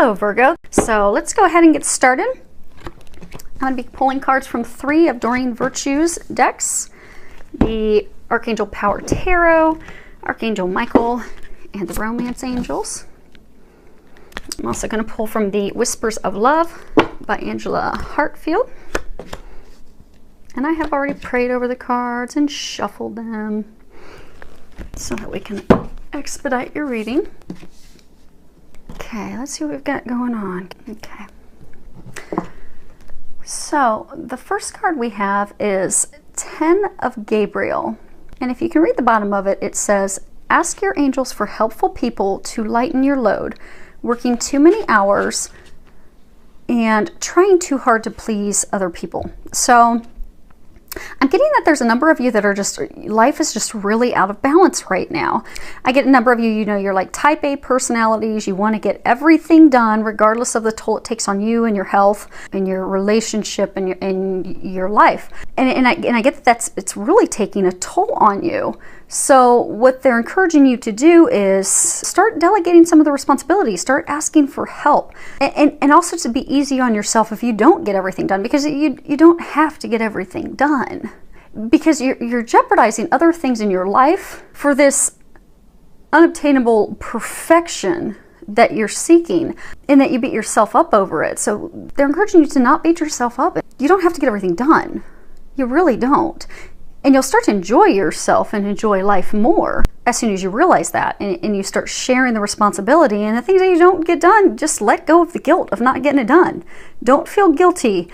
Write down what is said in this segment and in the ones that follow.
Hello Virgo. So let's go ahead and get started. I'm going to be pulling cards from 3 of Doreen Virtue's decks. The Archangel Power Tarot, Archangel Michael, and the Romance Angels. I'm also going to pull from the Whispers of Love by Angela Hartfield. And I have already prayed over the cards and shuffled them so that we can expedite your reading. Okay, let's see what we've got going on. Okay. So the first card we have is 10 of Gabriel. And if you can read the bottom of it, it says, ask your angels for helpful people to lighten your load, working too many hours and trying too hard to please other people. So I'm getting that there's a number of you that are just, life is just really out of balance right now. I get a number of you, you know, you're like type A personalities. You want to get everything done regardless of the toll it takes on you and your health and your relationship and your life. And I get that it's really taking a toll on you. So what they're encouraging you to do is start delegating some of the responsibilities, start asking for help, and also to be easy on yourself if you don't get everything done, because you don't have to get everything done, because you're jeopardizing other things in your life for this unobtainable perfection that you're seeking, and that you beat yourself up over it. So they're encouraging you to not beat yourself up. You don't have to get everything done. You really don't. And you'll start to enjoy yourself and enjoy life more as soon as you realize that, and you start sharing the responsibility, and the things that you don't get done, just let go of the guilt of not getting it done. Don't feel guilty.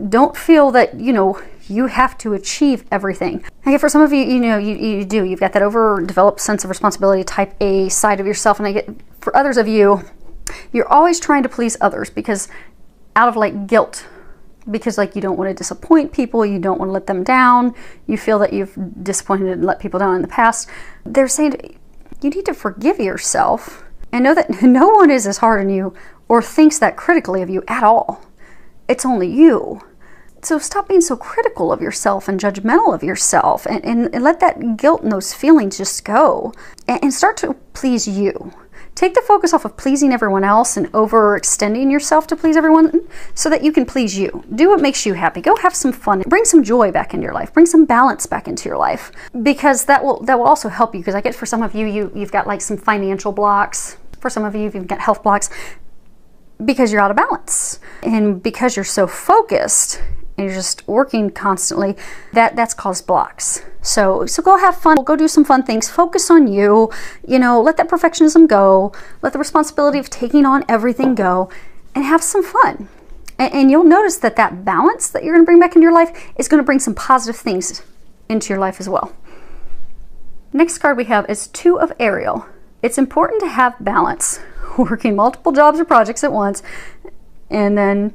Don't feel that, you know, you have to achieve everything. I get for some of you, you know, you do. You've got that overdeveloped sense of responsibility, type A side of yourself. And I get for others of you, you're always trying to please others because out of like guilt, because like you don't want to disappoint people, you don't want to let them down, you feel that you've disappointed and let people down in the past. They're saying you need to forgive yourself and know that no one is as hard on you or thinks that critically of you at all. It's only you. So stop being so critical of yourself and judgmental of yourself, and let that guilt and those feelings just go, and start to please you. Take the focus off of pleasing everyone else and overextending yourself to please everyone so that you can please you. Do what makes you happy. Go have some fun. Bring some joy back into your life. Bring some balance back into your life, because that will also help you. Because I get for some of you, you've got like some financial blocks. For some of you, you've got health blocks because you're out of balance. And because you're so focused and you're just working constantly, that's caused blocks. So go have fun, go do some fun things, focus on you, you know, let that perfectionism go, let the responsibility of taking on everything go, and have some fun. And you'll notice that balance that you're going to bring back into your life is going to bring some positive things into your life as well. Next card we have is 2 of Ariel. It's important to have balance, working multiple jobs or projects at once, and then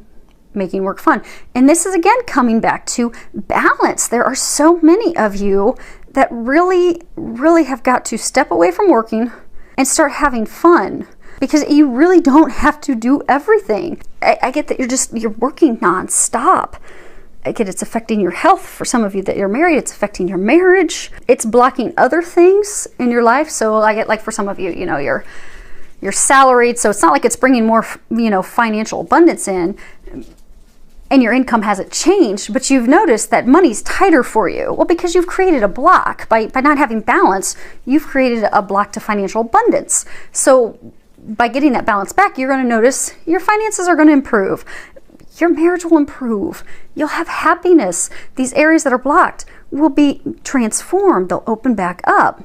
making work fun. And this is again coming back to balance. There are so many of you that really have got to step away from working and start having fun, because you really don't have to do everything. I get that you're working nonstop. I get it's affecting your health. For some of you that you're married, it's affecting your marriage. It's blocking other things in your life. So I get like for some of you, you know, you're salaried, so it's not like it's bringing more, you know, financial abundance in, and your income hasn't changed, but you've noticed that money's tighter for you. Well, because you've created a block. By not having balance, you've created a block to financial abundance. So by getting that balance back, you're going to notice your finances are going to improve. Your marriage will improve. You'll have happiness. These areas that are blocked will be transformed. They'll open back up.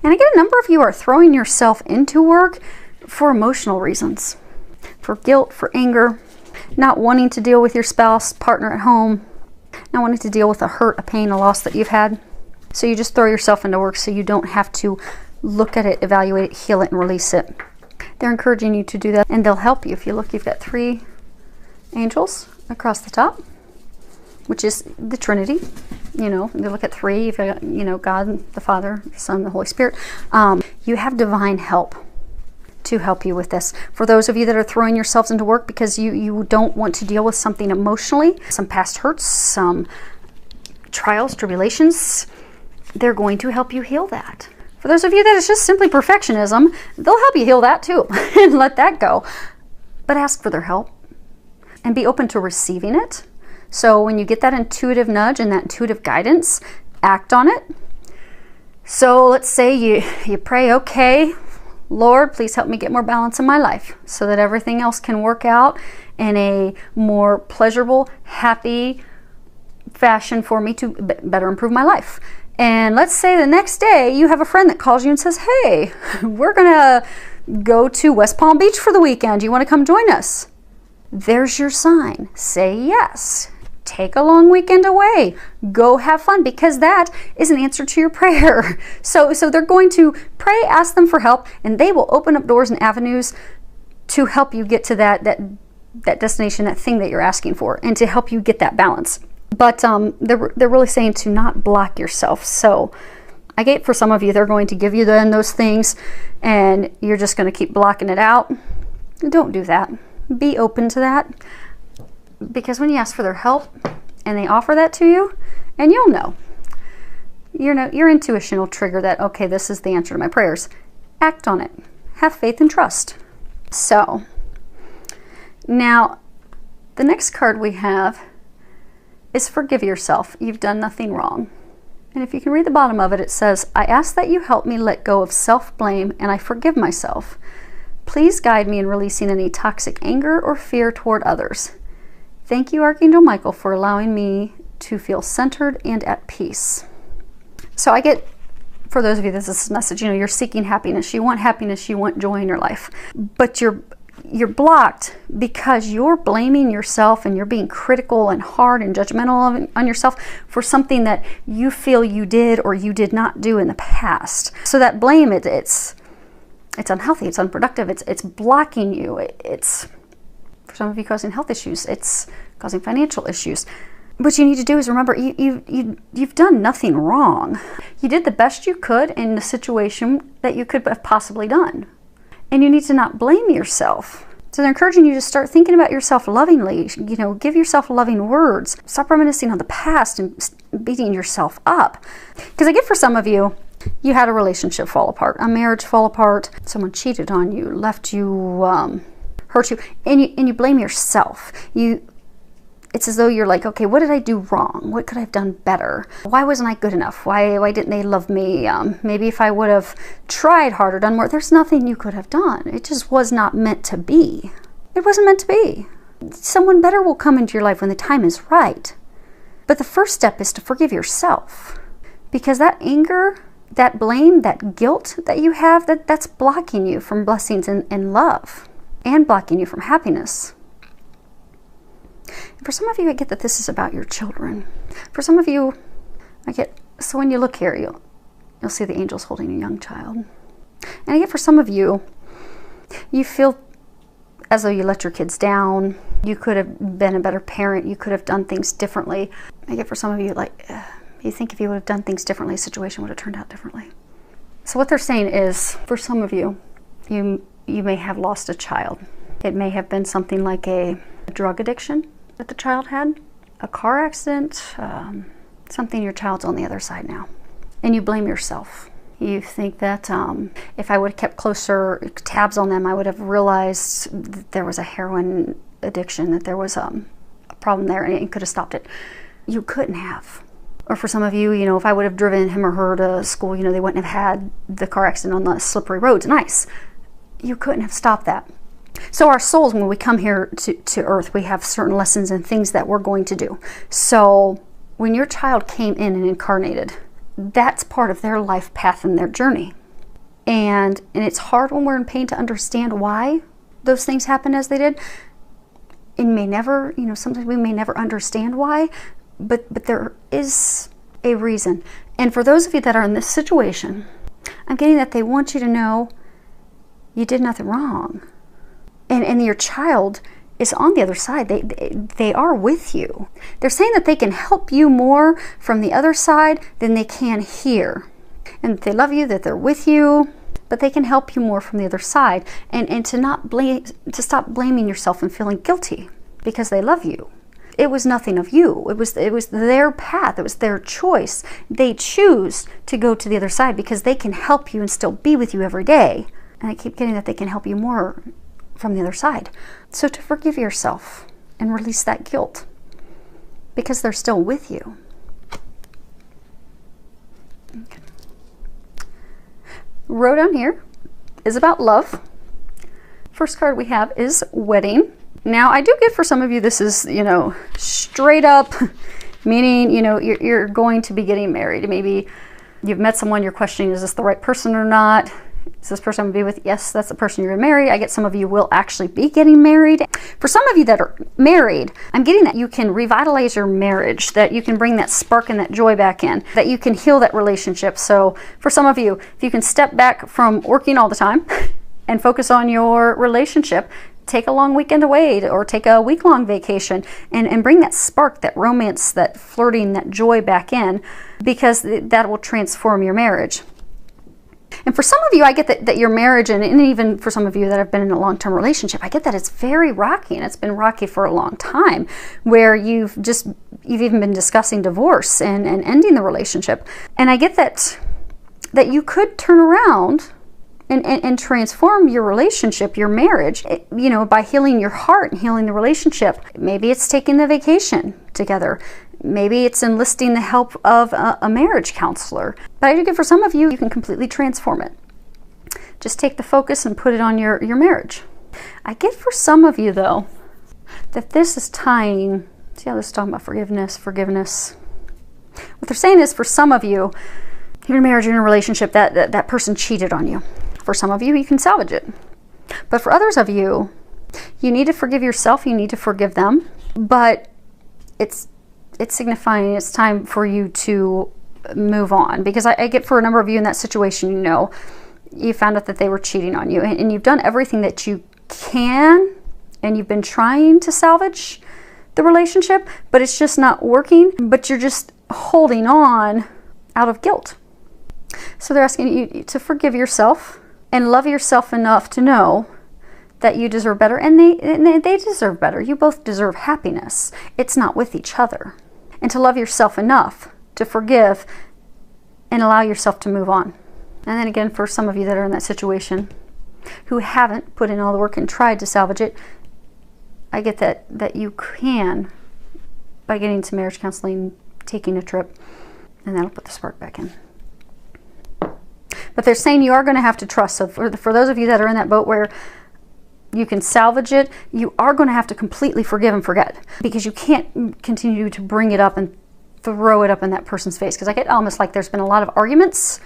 And I get a number of you are throwing yourself into work for emotional reasons, for guilt, for anger, not wanting to deal with your spouse, partner at home, not wanting to deal with a hurt, a pain, a loss that you've had. So you just throw yourself into work so you don't have to look at it, evaluate it, heal it, and release it. They're encouraging you to do that, and they'll help you. If you look, you've got 3 angels across the top, which is the Trinity. You know, you look at 3, you've got, you know, God, the Father, the Son, the Holy Spirit. You have divine help to help you with this. For those of you that are throwing yourselves into work because you don't want to deal with something emotionally, some past hurts, some trials, tribulations, they're going to help you heal that. For those of you that it's just simply perfectionism, they'll help you heal that too and let that go. but ask for their help and be open to receiving it. So when you get that intuitive nudge and that intuitive guidance, act on it. So let's say you pray, okay, Lord, please help me get more balance in my life so that everything else can work out in a more pleasurable, happy fashion for me to better improve my life. And let's say the next day you have a friend that calls you and says, hey, we're gonna go to West Palm Beach for the weekend. Do you want to come join us? There's your sign. Say yes. Take a long weekend away. Go have fun, because that is an answer to your prayer. So they're going to pray, ask them for help, and they will open up doors and avenues to help you get to that destination, that thing that you're asking for, and to help you get that balance. But they're really saying to not block yourself. So I get, for some of you, they're going to give you then those things and you're just going to keep blocking it out. Don't do that. Be open to that, because when you ask for their help and they offer that to you, and you'll know, your intuition will trigger that, okay, this is the answer to my prayers. Act on it. Have faith and trust. So now the next card we have is forgive yourself. You've done nothing wrong. And if you can read the bottom of it, it says, I ask that you help me let go of self-blame, and I forgive myself. Please guide me in releasing any toxic anger or fear toward others. Thank you, Archangel Michael, for allowing me to feel centered and at peace. So I get, for those of you, this is a message, you're seeking happiness. You want joy in your life. But you're blocked because you're blaming yourself, and you're being critical and hard and judgmental on yourself for something that you feel you did or you did not do in the past. So that blame, it's unhealthy, it's unproductive, it's blocking you. It's, for some of you, causing health issues, it's causing financial issues. What you need to do is remember, you've done nothing wrong. You did the best you could in the situation that you could have possibly done. And you need to not blame yourself. So they're encouraging you to start thinking about yourself lovingly. Give yourself loving words. Stop reminiscing on the past and beating yourself up. Because I get, for some of you, you had a relationship fall apart, a marriage fall apart, someone cheated on you, left you, hurt you, and you blame yourself. It's as though you're like, okay, what did I do wrong? What could I have done better? Why wasn't I good enough? Why didn't they love me? Maybe if I would have tried harder, done more. There's nothing you could have done. It just was not meant to be. It wasn't meant to be. Someone better will come into your life when the time is right. But the first step is to forgive yourself. Because that anger, that blame, that guilt that you have, that's blocking you from blessings and love, and blocking you from happiness. For some of you, I get that this is about your children. For some of you, so when you look here, you'll see the angels holding a young child. And I get, for some of you, you feel as though you let your kids down. You could have been a better parent. You could have done things differently. I get, for some of you, you think if you would have done things differently, the situation would have turned out differently. So what they're saying is, for some of you, you may have lost a child. It may have been something like a drug addiction that the child had, a car accident, something your child's on the other side now. And you blame yourself. You think that if I would have kept closer tabs on them, I would have realized that there was a heroin addiction, that there was a problem there, and could have stopped it. You couldn't have. Or for some of you, if I would have driven him or her to school, they wouldn't have had the car accident on the slippery roads and ice. You couldn't have stopped that. So our souls, when we come here to earth, we have certain lessons and things that we're going to do. So when your child came in and incarnated, that's part of their life path and their journey. And it's hard when we're in pain to understand why those things happened as they did. It may never, sometimes we may never understand why, but there is a reason. And for those of you that are in this situation, I'm getting that they want you to know you did nothing wrong. And your child is on the other side. They are with you. They're saying that they can help you more from the other side than they can here. And that they love you, that they're with you, but they can help you more from the other side. And to stop blaming yourself and feeling guilty because they love you. It was nothing of you. It was their path. It was their choice. They choose to go to the other side because they can help you and still be with you every day. And I keep getting that they can help you more from the other side. So to forgive yourself and release that guilt, because they're still with you. Okay. Row down here is about love. First card we have is wedding. Now, I do get for some of you, this is, straight up, meaning, you're going to be getting married. Maybe you've met someone, you're questioning, is this the right person or not? Is this person I'm going to be with? Yes, that's the person you're going to marry. I get some of you will actually be getting married. For some of you that are married, I'm getting that you can revitalize your marriage, that you can bring that spark and that joy back in, that you can heal that relationship. So for some of you, if you can step back from working all the time and focus on your relationship, take a long weekend away or take a week-long vacation and bring that spark, that romance, that flirting, that joy back in, because that will transform your marriage. And for some of you, I get that your marriage, and even for some of you that have been in a long-term relationship, I get that it's very rocky, and it's been rocky for a long time, where you've even been discussing divorce and ending the relationship. And I get that you could turn around and transform your relationship, your marriage, by healing your heart and healing the relationship. Maybe it's taking the vacation together. Maybe it's enlisting the help of a marriage counselor. But I do get for some of you, you can completely transform it. Just take the focus and put it on your marriage. I get for some of you, though, that this is tying, see how this is talking about forgiveness. What they're saying is, for some of you, you're in a marriage, you're in a relationship, that person cheated on you. For some of you, you can salvage it. But for others of you, you need to forgive yourself, you need to forgive them, but it's signifying it's time for you to move on. Because I get for a number of you in that situation, you found out that they were cheating on you, and you've done everything that you can, and you've been trying to salvage the relationship, but it's just not working, but you're just holding on out of guilt. So they're asking you to forgive yourself and love yourself enough to know that you deserve better, and they deserve better. You both deserve happiness. It's not with each other. And to love yourself enough to forgive and allow yourself to move on. And then again, for some of you that are in that situation who haven't put in all the work and tried to salvage it, I get that you can, by getting some marriage counseling, taking a trip, and that'll put the spark back in. But they're saying you are going to have to trust. So for those of you that are in that boat where you can salvage it, you are going to have to completely forgive and forget, because you can't continue to bring it up and throw it up in that person's face. Because I get almost like there's been a lot of arguments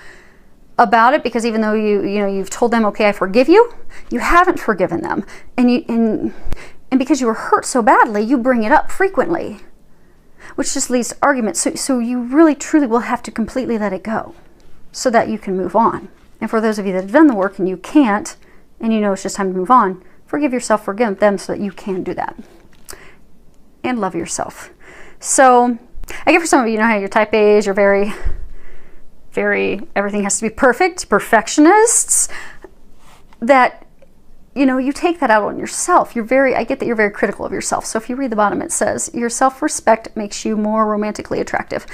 about it, because even though you've told them, okay, I forgive you, you haven't forgiven them, and because you were hurt so badly, you bring it up frequently, which just leads to arguments. So you really truly will have to completely let it go, so that you can move on. And for those of you that have done the work and you can't, and it's just time to move on, forgive yourself, forgive them, so that you can do that. And love yourself. So I get for some of you, how your type A's, you're very, everything has to be perfect, perfectionists, that you take that out on yourself. I get that you're very critical of yourself. So if you read the bottom, it says your self-respect makes you more romantically attractive.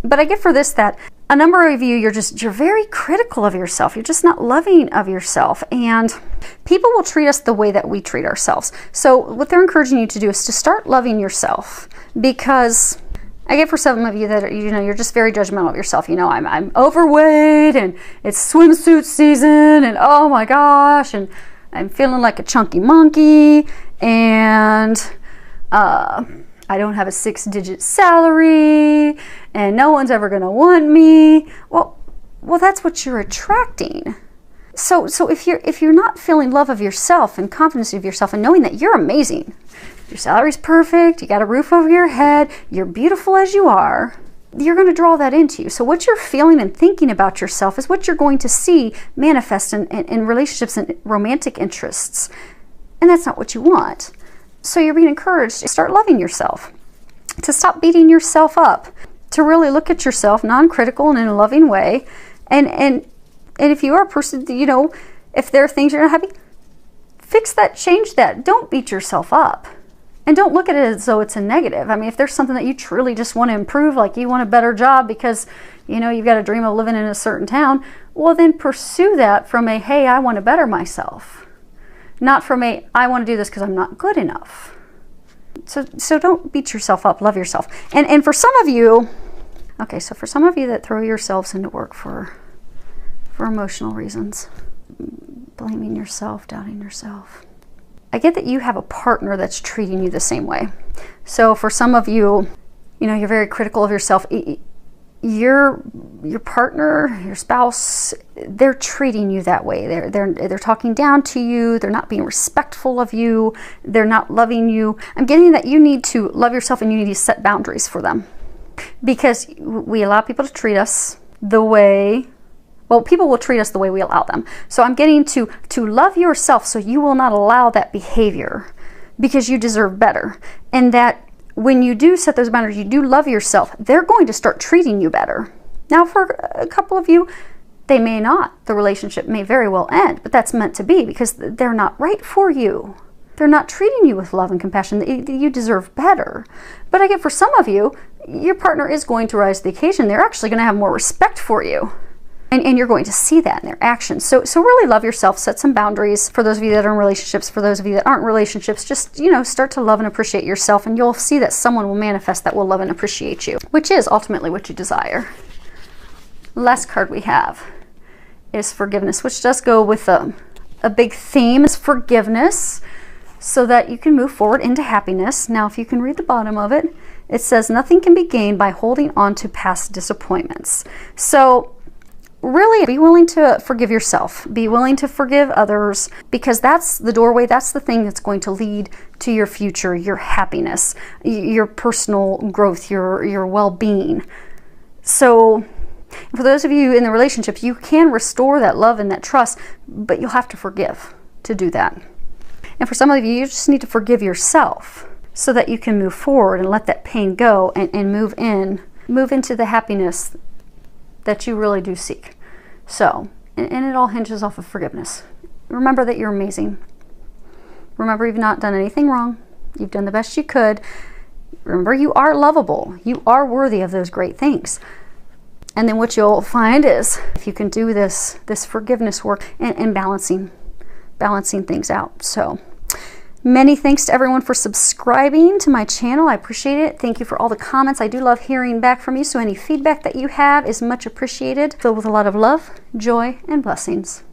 But I get for this that a number of you, you're very critical of yourself. You're just not loving of yourself. And people will treat us the way that we treat ourselves. So what they're encouraging you to do is to start loving yourself. Because I get for some of you that are, you're just very judgmental of yourself. I'm overweight, and it's swimsuit season, and oh my gosh, and I'm feeling like a chunky monkey, and I don't have a 6-digit salary, and no one's ever going to want me. Well, that's what you're attracting. So if you're not feeling love of yourself and confidence of yourself and knowing that you're amazing, your salary's perfect, you got a roof over your head, you're beautiful as you are, you're going to draw that into you. So what you're feeling and thinking about yourself is what you're going to see manifest in relationships and romantic interests. And that's not what you want. So you're being encouraged to start loving yourself, to stop beating yourself up, to really look at yourself non-critical and in a loving way. And if you are a person, if there are things you're not happy, fix that, change that. Don't beat yourself up. And don't look at it as though it's a negative. I mean, if there's something that you truly just want to improve, like you want a better job because, you've got a dream of living in a certain town, well, then pursue that from hey, I want to better myself. not from a, I want to do this because I'm not good enough. So don't beat yourself up, love yourself. And for some of you, okay, so for some of you that throw yourselves into work for emotional reasons, blaming yourself, doubting yourself, I get that you have a partner that's treating you the same way. So for some of you, you know, you're very critical of yourself. Your partner, your spouse, they're treating you that way. They're talking down to you. They're not being respectful of you. They're not loving you. I'm getting that you need to love yourself and you need to set boundaries for them, because we allow people to treat us the way, well, people will treat us the way we allow them. So I'm getting to love yourself so you will not allow that behavior, because you deserve better. And that when you do set those boundaries, you do love yourself, they're going to start treating you better. Now, for a couple of you, they may not. The relationship may very well end, but that's meant to be, because they're not right for you. They're not treating you with love and compassion. You deserve better. But I get for some of you, your partner is going to rise to the occasion. They're actually going to have more respect for you. And you're going to see that in their actions. So really love yourself, set some boundaries. For those of you that are in relationships, for those of you that aren't in relationships, just, you know, start to love and appreciate yourself, and you'll see that someone will manifest that will love and appreciate you, which is ultimately what you desire. Last card we have is forgiveness, which does go with a big theme, is forgiveness, so that you can move forward into happiness. Now, if you can read the bottom of it, it says nothing can be gained by holding on to past disappointments. So really be willing to forgive yourself, be willing to forgive others, because that's the doorway, that's the thing that's going to lead to your future, your happiness, your personal growth, your well-being. So for those of you in the relationships, you can restore that love and that trust, but you'll have to forgive to do that. And for some of you, you just need to forgive yourself so that you can move forward and let that pain go and move into the happiness that you really do seek. So, and it all hinges off of forgiveness. Remember that you're amazing. Remember you've not done anything wrong. You've done the best you could. Remember you are lovable. You are worthy of those great things. And then what you'll find is, if you can do this forgiveness work and balancing things out. So many thanks to everyone for subscribing to my channel. I appreciate it. Thank you for all the comments. I do love hearing back from you, so any feedback that you have is much appreciated. Filled with a lot of love, joy, and blessings.